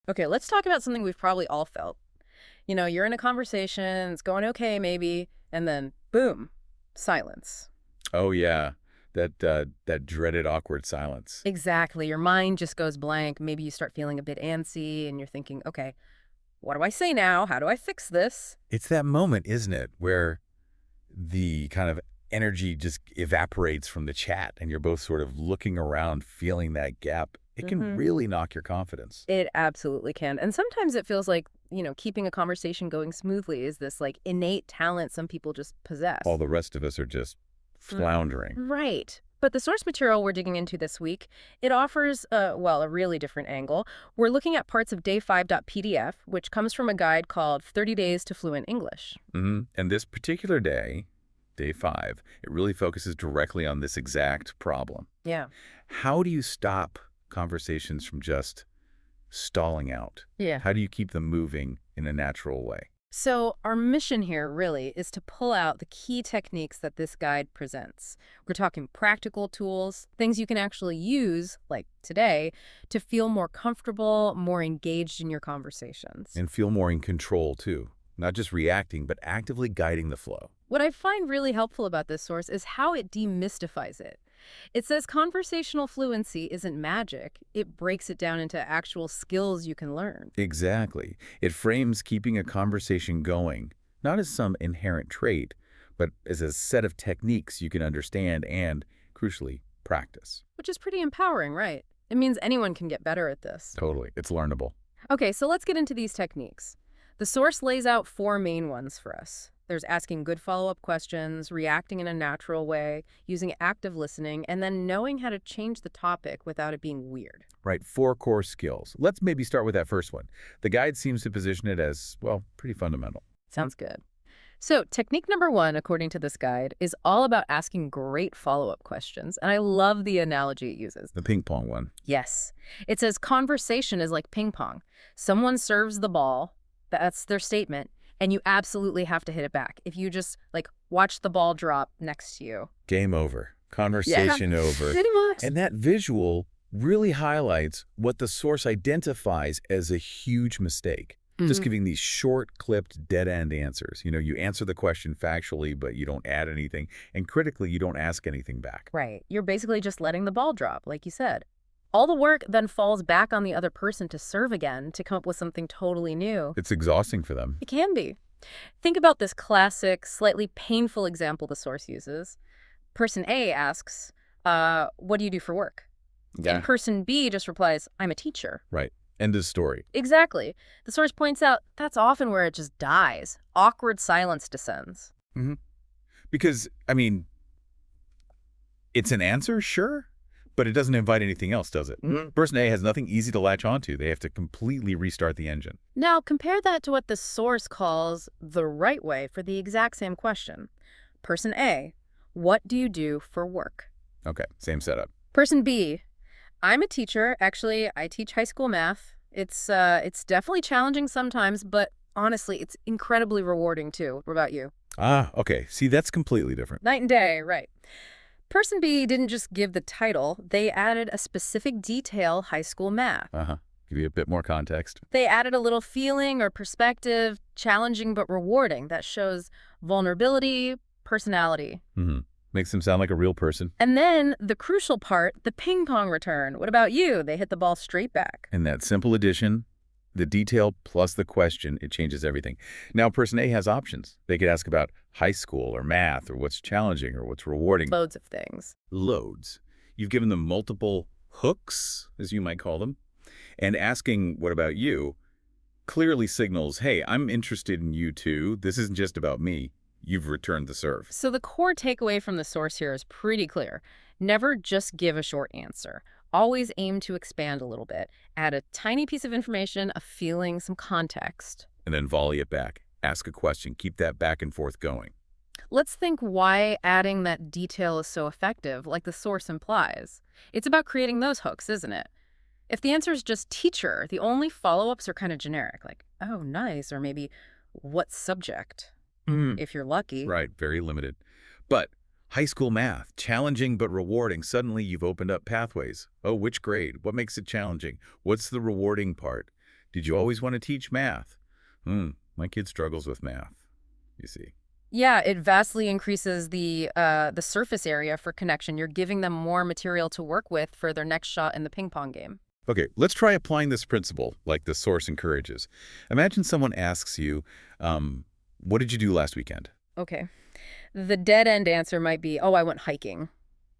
Okay, let's talk about something we've probably all felt. You're in a conversation, it's going okay maybe, and then boom, silence. Oh, yeah. That dreaded awkward silence. Exactly. Your mind just goes blank. Maybe you start feeling a bit antsy and you're thinking, okay, what do I say now? How do I fix this? It's that moment, isn't it, where the kind of energy just evaporates from the chat and you're both sort of looking around, feeling that gap. It can hmm really knock your confidence. It absolutely can. And sometimes it feels like, keeping a conversation going smoothly is this like innate talent some people just All possess. the rest of us are just floundering. Right. But the source material we're digging into this week, it offers, a really different angle. We're looking at parts of day5.pdf, which comes from a guide called 30 Days to Fluent English. And this particular day, day 5, it really focuses directly on this exact problem. Yeah. How do you stop conversations from just stalling out? Yeah. How do you keep them moving in a natural way? So our mission here really is to pull out the key techniques that this guide presents. We're talking practical tools, things you can actually use, like today, to feel more comfortable, more engaged in your conversations. And feel more in control, too. Not just reacting, but actively guiding the flow. What I find really helpful about this source is how it demystifies it. It says conversational fluency isn't magic. It breaks it down into actual skills you can learn. Exactly. It frames keeping a conversation going, not as some inherent trait, but as a set of techniques you can understand and, crucially, practice. Which is pretty empowering, right? It means anyone can get better at this. Totally. It's learnable. Okay, so let's get into these techniques. The source lays out 4 main ones for us. There's asking good follow-up questions, reacting in a natural way, using active listening, and then knowing how to change the topic without it being weird. Right, 4 core skills. Let's maybe start with that first one. The guide seems to position it as, well, pretty fundamental. Sounds good. So, technique number 1, according to this guide, is all about asking great follow-up questions. And I love the analogy it uses. The ping-pong one. Yes. It says conversation is like ping pong. Someone serves the ball, that's their statement, and you absolutely have to hit it back. If you just, watch the ball drop next to you. Game over. Yeah, Conversation over. pretty much. And that visual really highlights what the source identifies as a huge mistake. Just giving these short, clipped, dead-end answers. You answer the question factually, but you don't add anything. And critically, you don't ask anything back. Right. You're basically just letting the ball drop, like you said. All the work then falls back on the other person to serve again, to come up with something totally new. It's exhausting for them. It can be. Think about this classic, slightly painful example the source uses. Person A asks, what do you do for work? Yeah. And person B just replies, I'm a teacher. Right. End of story. Exactly. The source points out that's often where it just dies. Awkward silence descends. Because, it's an answer, sure, but it doesn't invite anything else, does it? Person A has nothing easy to latch onto. They have to completely restart the engine. Now, compare that to what the source calls the right way for the exact same question. Person A, what do you do for work? Okay, same setup. Person B, I'm a teacher. Actually, I teach high school math. It's definitely challenging sometimes, but honestly, it's incredibly rewarding too. What about you? Ah, okay. See, that's completely different. Night and day, right. Person B didn't just give the title, they added a specific detail, high school math. Give you a bit more context. They added a little feeling or perspective, challenging but rewarding, that shows vulnerability, personality. Makes them sound like a real person. And then the crucial part, the ping pong return. What about you? They hit the ball straight back. In that simple addition, the detail plus the question, it changes everything. Now, person A has options. They could ask about high school or math or what's challenging or what's rewarding. Loads of things. Loads. You've given them multiple hooks, as you might call them. And asking, what about you, clearly signals, hey, I'm interested in you too. This isn't just about me. You've returned the serve. So the core takeaway from the source here is pretty clear. Never just give a short answer. Always aim to expand a little bit. Add a tiny piece of information, a feeling, some context. And then volley it back. Ask a question. Keep that back and forth going. Let's think why adding that detail is so effective, like the source implies. It's about creating those hooks, isn't it? If the answer is just teacher, the only follow-ups are kind of generic, like, oh, nice, or maybe what subject, if you're lucky. Right, very limited. But high school math, challenging but rewarding. Suddenly you've opened up pathways. Oh, which grade? What makes it challenging? What's the rewarding part? Did you always want to teach math? My kid struggles with math, you see. Yeah, it vastly increases the surface area for connection. You're giving them more material to work with for their next shot in the ping pong game. Okay, let's try applying this principle like the source encourages. Imagine someone asks you, what did you do last weekend? Okay. The dead-end answer might be, oh, I went hiking.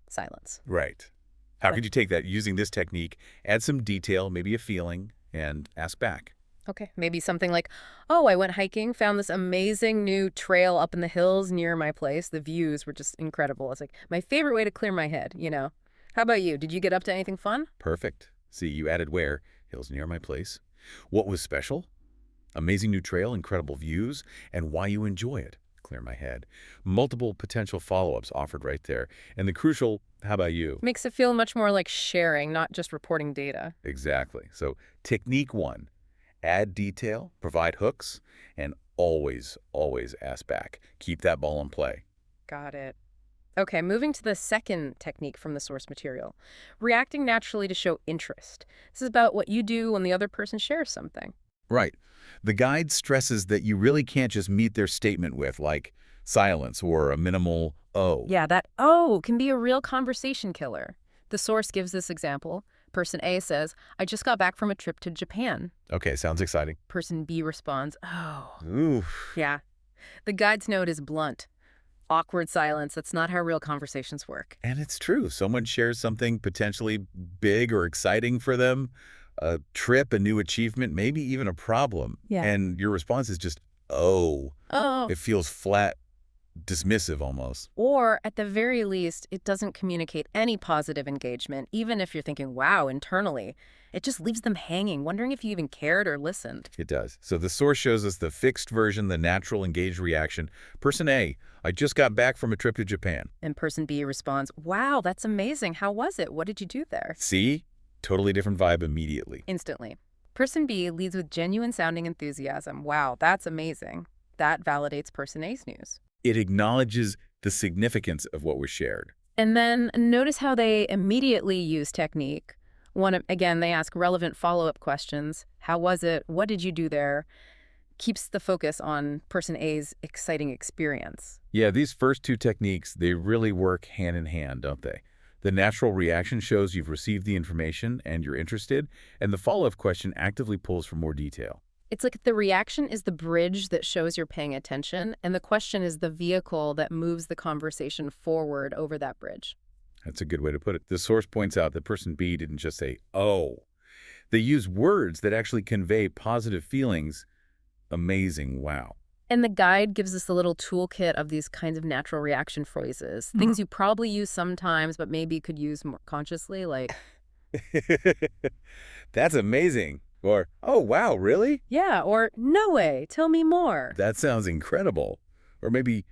Silence. Right. How could you take that using this technique, add some detail, maybe a feeling, and ask back? Okay, maybe something like, oh, I went hiking, found this amazing new trail up in the hills near my place. The views were just incredible. It's like my favorite way to clear my head, you know. How about you? Did you get up to anything fun? Perfect. See, you added where? Hills near my place. What was special? Amazing new trail, incredible views, and why you enjoy it. Clear my head. Multiple potential follow-ups offered right there. And the crucial, how about you? Makes it feel much more like sharing, not just reporting data. Exactly. So technique 1, add detail, provide hooks, and always, always ask back. Keep that ball in play. Got it. Okay, moving to the second technique from the source material. Reacting naturally to show interest. This is about what you do when the other person shares something. Right. The guide stresses that you really can't just meet their statement with, like, silence or a minimal "oh." Yeah, that "oh" can be a real conversation killer. The source gives this example. Person A says, I just got back from a trip to Japan. Okay, sounds exciting. Person B responds, oh. Oof. Yeah. The guide's note is blunt. Awkward silence. That's not how real conversations work. And it's true. Someone shares something potentially big or exciting for them, a trip, a new achievement, maybe even a problem. Yeah. And your response is just, oh. Oh. It feels flat, dismissive almost. Or, at the very least, it doesn't communicate any positive engagement, even if you're thinking, wow, internally. It just leaves them hanging, wondering if you even cared or listened. It does. So the source shows us the fixed version, the natural engaged reaction. Person A, I just got back from a trip to Japan. And person B responds, wow, that's amazing. How was it? What did you do there? See? Totally different vibe immediately. Instantly. Person B leads with genuine sounding enthusiasm. Wow, that's amazing. That validates person A's news. It acknowledges the significance of what was shared. And then notice how they immediately use technique. Again, they ask relevant follow-up questions. How was it? What did you do there? Keeps the focus on person A's exciting experience. Yeah, these first two techniques, they really work hand in hand, don't they? The natural reaction shows you've received the information and you're interested, and the follow-up question actively pulls for more detail. It's like the reaction is the bridge that shows you're paying attention, and the question is the vehicle that moves the conversation forward over that bridge. That's a good way to put it. The source points out that person B didn't just say, oh. They use words that actually convey positive feelings. Amazing, wow. And the guide gives us a little toolkit of these kinds of natural reaction phrases, things you probably use sometimes, but maybe you could use more consciously, like, That's amazing. Or, oh, wow, really? yeah, or no way, tell me more. That sounds incredible. Or maybe,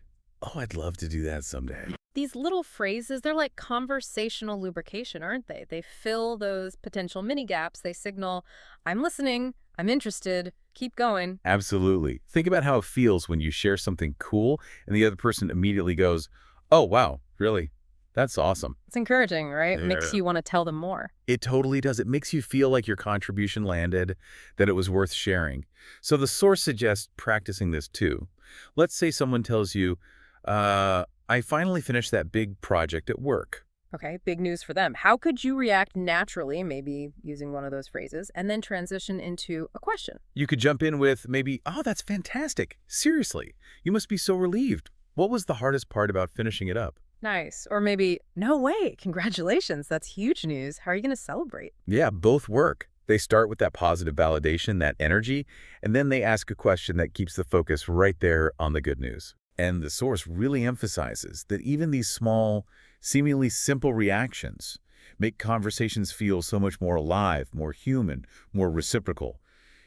oh, I'd love to do that someday. These little phrases, they're like conversational lubrication, aren't they? They fill those potential mini gaps. They signal, I'm listening, I'm interested, keep going. Absolutely. Think about how it feels when you share something cool and the other person immediately goes, oh, wow, really? That's awesome. It's encouraging, right? Yeah. Makes you want to tell them more. It totally does. It makes you feel like your contribution landed, that it was worth sharing. So the source suggests practicing this too. Let's say someone tells you, I finally finished that big project at work. Okay, big news for them. How could you react naturally, maybe using one of those phrases, and then transition into a question? You could jump in with maybe, oh, that's fantastic. Seriously, you must be so relieved. What was the hardest part about finishing it up? Nice. Or maybe, no way, congratulations, that's huge news. How are you going to celebrate? Yeah, both work. They start with that positive validation, that energy, and then they ask a question that keeps the focus right there on the good news. And the source really emphasizes that even these small, seemingly simple reactions make conversations feel so much more alive, more human, more reciprocal.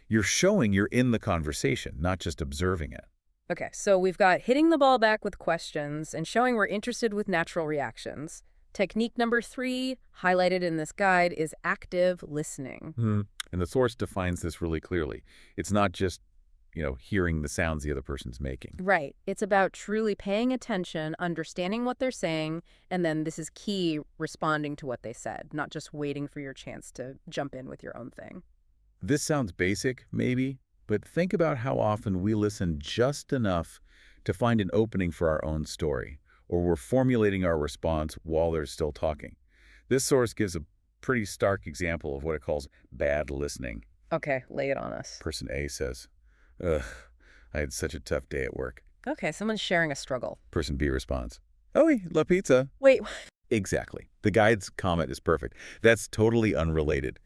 You're showing you're in the conversation, not just observing it. Okay, so we've got hitting the ball back with questions and showing we're interested with natural reactions. Technique number 3, highlighted in this guide, is active listening. And the source defines this really clearly. It's not just, hearing the sounds the other person's making. Right. It's about truly paying attention, understanding what they're saying, and then this is key, responding to what they said, not just waiting for your chance to jump in with your own thing. This sounds basic, maybe, but think about how often we listen just enough to find an opening for our own story, or we're formulating our response while they're still talking. This source gives a pretty stark example of what it calls bad listening. Okay, lay it on us. Person A says, "Ugh, I had such a tough day at work." Okay, someone's sharing a struggle. Person B responds, "Oh, la pizza." Wait, Exactly. The guide's comment is perfect. That's totally unrelated.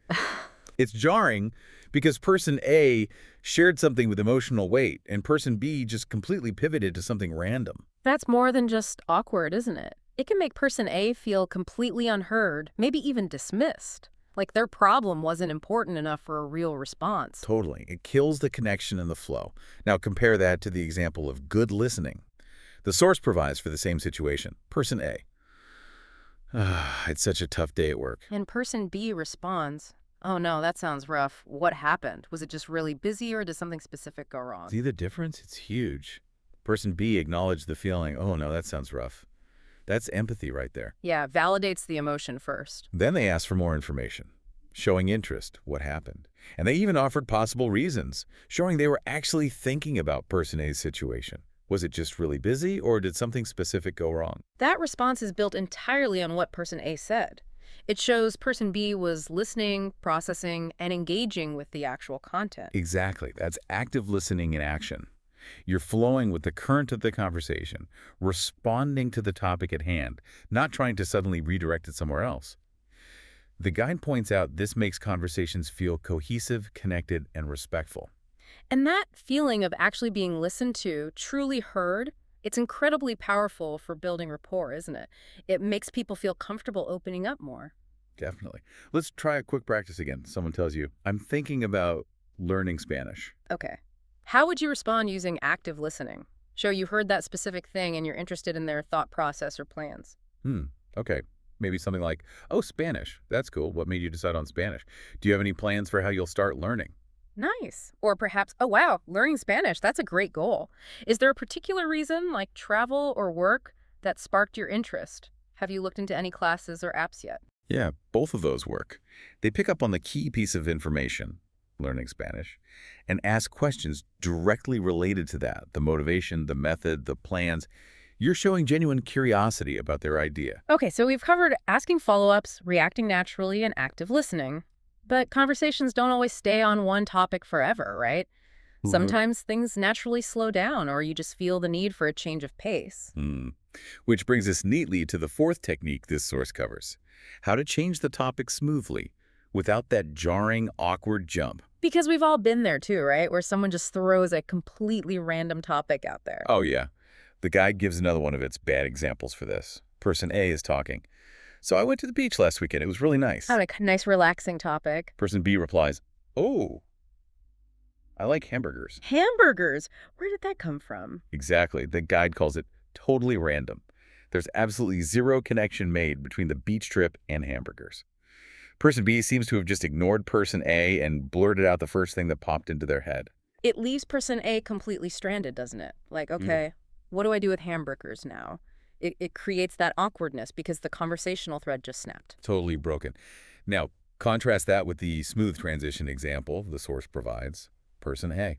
It's jarring because person A shared something with emotional weight, and person B just completely pivoted to something random. that's more than just awkward, isn't it? It can make person A feel completely unheard, maybe even dismissed. Like their problem wasn't important enough for a real response. Totally. It kills the connection and the flow. Now compare that to the example of good listening. The source provides for the same situation. Person A. "Ah, it's such a tough day at work." And person B responds, oh no, that sounds rough. What happened? Was it just really busy or did something specific go wrong? See the difference? It's huge. Person B acknowledged the feeling, "Oh no, that sounds rough." That's empathy right there. Yeah, validates the emotion first. Then they asked for more information, showing interest, what happened. And they even offered possible reasons, showing they were actually thinking about person A's situation. Was it just really busy, or did something specific go wrong? That response is built entirely on what person A said. It shows person B was listening, processing, and engaging with the actual content. Exactly. That's active listening in action. You're flowing with the current of the conversation, responding to the topic at hand, not trying to suddenly redirect it somewhere else. The guide points out this makes conversations feel cohesive, connected, and respectful. And that feeling of actually being listened to, truly heard, it's incredibly powerful for building rapport, isn't it? It makes people feel comfortable opening up more. Definitely. Let's try a quick practice again. Someone tells you, "I'm thinking about learning Spanish." Okay. How would you respond using active listening? Show you heard that specific thing and you're interested in their thought process or plans. Okay. Maybe something like, "Oh, Spanish. That's cool. What made you decide on Spanish? Do you have any plans for how you'll start learning?" Nice. Or perhaps, oh wow, learning Spanish, that's a great goal. Is there a particular reason, like travel or work, that sparked your interest? Have you looked into any classes or apps yet? Yeah, both of those work. They pick up on the key piece of information, learning Spanish, and ask questions directly related to that, the motivation, the method, the plans. You're showing genuine curiosity about their idea. Okay, so we've covered asking follow-ups, reacting naturally, and active listening. But conversations don't always stay on one topic forever, right? Sometimes things naturally slow down or you just feel the need for a change of pace. Which brings us neatly to the fourth technique this source covers: how to change the topic smoothly without that jarring, awkward jump. Because we've all been there too, right? Where someone just throws a completely random topic out there. Oh, yeah. The guide gives another one of its bad examples for this. Person A is talking. "So I went to the beach last weekend. It was really nice." Had a nice relaxing topic. Person B replies, "Oh, I like hamburgers." Hamburgers! Where did that come from? Exactly. The guide calls it totally random. There's absolutely zero connection made between the beach trip and hamburgers. Person B seems to have just ignored person A and blurted out the first thing that popped into their head. It leaves person A completely stranded, doesn't it? Like, okay, what do I do with hamburgers now? It creates that awkwardness because the conversational thread just snapped. Totally broken. Now, contrast that with the smooth transition example the source provides. Person A: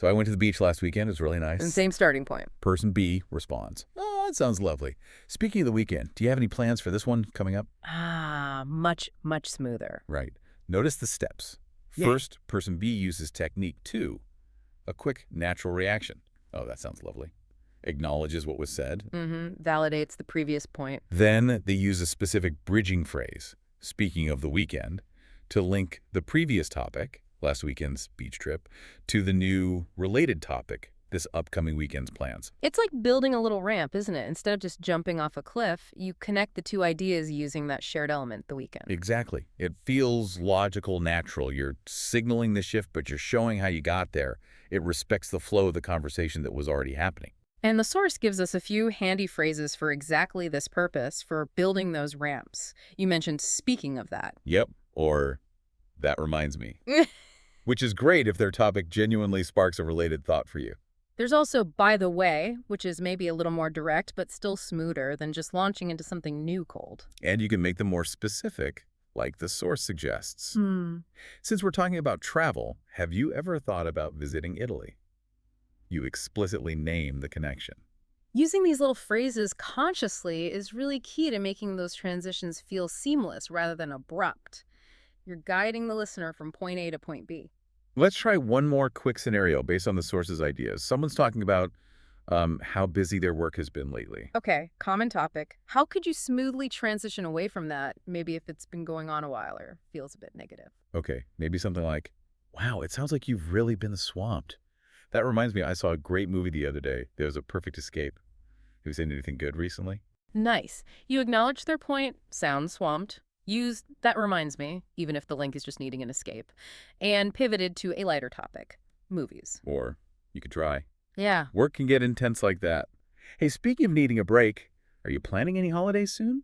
"So I went to the beach last weekend. It was really nice." And same starting point. Person B responds, "Oh, that sounds lovely. Speaking of the weekend, do you have any plans for this one coming up?" Ah, much, much smoother. Right. Notice the steps. Yeah. First, person B uses technique 2, a quick, natural reaction. "Oh, that sounds lovely." Acknowledges what was said. Validates the previous point. Then they use a specific bridging phrase, "speaking of the weekend," to link the previous topic, last weekend's beach trip, to the new related topic, this upcoming weekend's plans. It's like building a little ramp, isn't it? Instead of just jumping off a cliff, you connect the two ideas using that shared element, the weekend. Exactly. It feels logical, natural. You're signaling the shift, but you're showing how you got there. It respects the flow of the conversation that was already happening. And the source gives us a few handy phrases for exactly this purpose, for building those ramps. You mentioned speaking of that. Yep. Or, "That reminds me." Which is great if their topic genuinely sparks a related thought for you. There's also by the way, which is maybe a little more direct, but still smoother than just launching into something new cold. And you can make them more specific, like the source suggests. Hmm. Since we're talking about travel, have you ever thought about visiting Italy? You explicitly name the connection. Using these little phrases consciously is really key to making those transitions feel seamless rather than abrupt. You're guiding the listener from point A to point B. Let's try one more quick scenario based on the source's ideas. Someone's talking about how busy their work has been lately. Okay, common topic. How could you smoothly transition away from that, maybe if it's been going on a while or feels a bit negative? Okay, maybe something like, wow, it sounds like you've really been swamped. That reminds me, I saw a great movie the other day. There was a perfect escape. Have you seen anything good recently? Nice. You acknowledge their point, sound swamped, used that reminds me, even if the link is just needing an escape, and pivoted to a lighter topic, movies. Or you could try. Yeah. Work can get intense like that. Hey, speaking of needing a break, are you planning any holidays soon?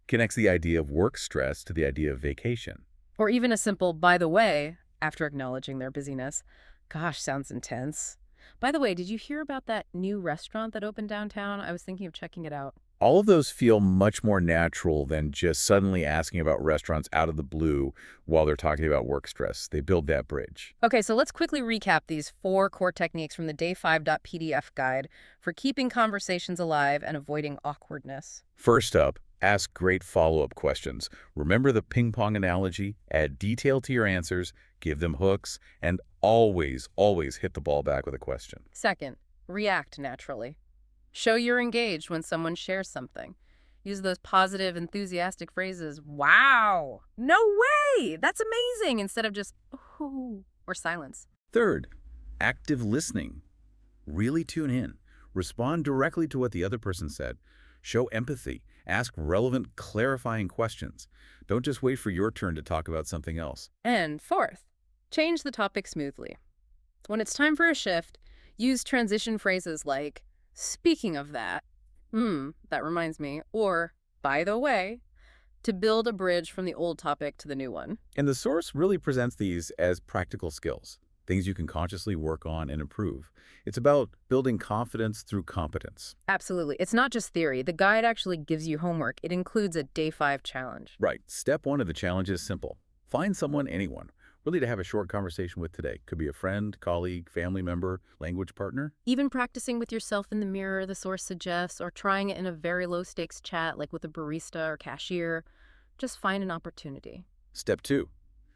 Connects the idea of work stress to the idea of vacation. Or even a simple, by the way, after acknowledging their busyness. Gosh, sounds intense. By the way, did you hear about that new restaurant that opened downtown? I was thinking of checking it out. All of those feel much more natural than just suddenly asking about restaurants out of the blue while they're talking about work stress. They build that bridge. Okay, so let's quickly recap these 4 core techniques from the Day5.pdf guide for keeping conversations alive and avoiding awkwardness. First up, ask great follow-up questions. Remember the ping-pong analogy? Add detail to your answers, give them hooks, and always, always hit the ball back with a question. Second, react naturally. Show you're engaged when someone shares something. Use those positive, enthusiastic phrases, wow, no way, that's amazing, instead of just, ooh, or silence. Third, active listening. Really tune in. Respond directly to what the other person said. Show empathy. Ask relevant, clarifying questions. Don't just wait for your turn to talk about something else. And fourth, change the topic smoothly. When it's time for a shift, use transition phrases like, speaking of that, that reminds me, or by the way, to build a bridge from the old topic to the new one. And the source really presents these as practical skills, things you can consciously work on and improve. It's about building confidence through competence. Absolutely. It's not just theory. The guide actually gives you homework. It includes a day 5 challenge. Right. Step 1 of the challenge is simple. Find someone, anyone, really to have a short conversation with today. Could be a friend, colleague, family member, language partner. Even practicing with yourself in the mirror, the source suggests, or trying it in a very low-stakes chat like with a barista or cashier, just find an opportunity. Step 2.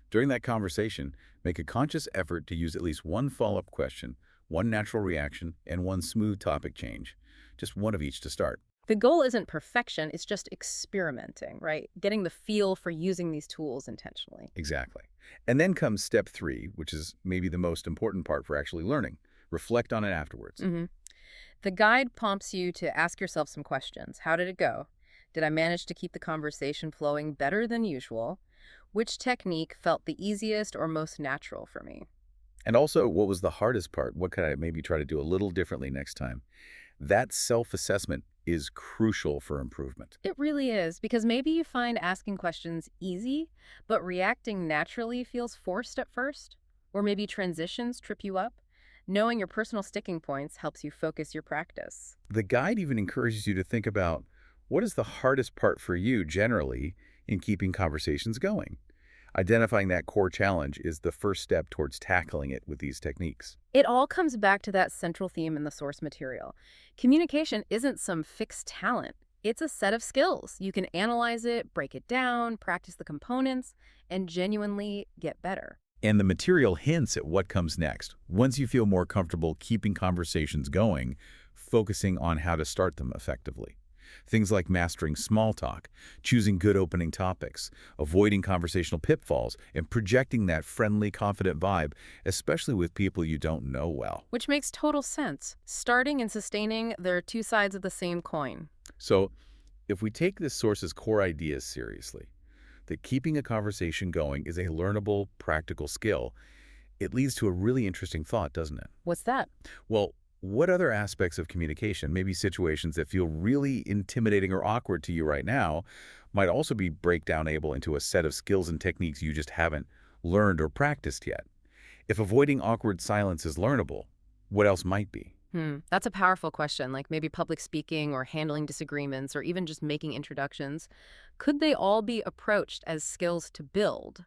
During that conversation, make a conscious effort to use at least one follow-up question, one natural reaction, and one smooth topic change. Just one of each to start. The goal isn't perfection, it's just experimenting, right? Getting the feel for using these tools intentionally. Exactly. And then comes step 3, which is maybe the most important part for actually learning. Reflect on it afterwards. The guide prompts you to ask yourself some questions. How did it go? Did I manage to keep the conversation flowing better than usual? Which technique felt the easiest or most natural for me? And also, what was the hardest part? What could I maybe try to do a little differently next time? That self-assessment is crucial for improvement. It really is, because maybe you find asking questions easy, but reacting naturally feels forced at first, or maybe transitions trip you up. Knowing your personal sticking points helps you focus your practice. The guide even encourages you to think about what is the hardest part for you generally in keeping conversations going. Identifying that core challenge is the first step towards tackling it with these techniques. It all comes back to that central theme in the source material. Communication isn't some fixed talent. It's a set of skills. You can analyze it, break it down, practice the components, and genuinely get better. And the material hints at what comes next. Once you feel more comfortable keeping conversations going, focusing on how to start them effectively. Things like mastering small talk, choosing good opening topics, avoiding conversational pitfalls, and projecting that friendly, confident vibe, especially with people you don't know well. Which makes total sense. Starting and sustaining, they're two sides of the same coin. So, if we take this source's core ideas seriously, that keeping a conversation going is a learnable, practical skill, it leads to a really interesting thought, doesn't it? What's that? Well, what other aspects of communication, maybe situations that feel really intimidating or awkward to you right now, might also be breakdownable into a set of skills and techniques you just haven't learned or practiced yet? If avoiding awkward silence is learnable, what else might be? That's a powerful question, like maybe public speaking or handling disagreements or even just making introductions. Could they all be approached as skills to build?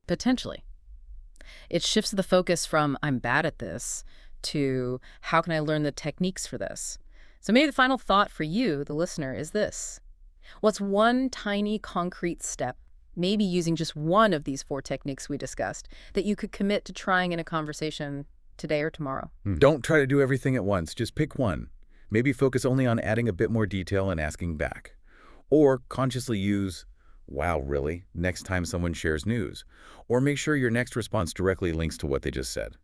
Potentially. It shifts the focus from I'm bad at this to how can I learn the techniques for this? So maybe the final thought for you, the listener, is this. What's one tiny concrete step, maybe using just one of these 4 techniques we discussed, that you could commit to trying in a conversation today or tomorrow? Don't try to do everything at once. Just pick one. Maybe focus only on adding a bit more detail and asking back. Or consciously use, wow, really, next time someone shares news. Or make sure your next response directly links to what they just said.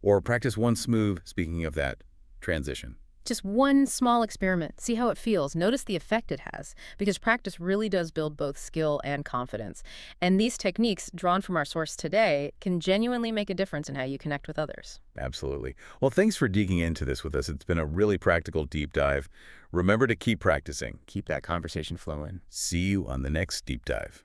Or practice one smooth, speaking of that, transition. Just one small experiment. See how it feels. Notice the effect it has, because practice really does build both skill and confidence. And these techniques, drawn from our source today, can genuinely make a difference in how you connect with others. Absolutely. Well, thanks for digging into this with us. It's been a really practical deep dive. Remember to keep practicing. Keep that conversation flowing. See you on the next deep dive.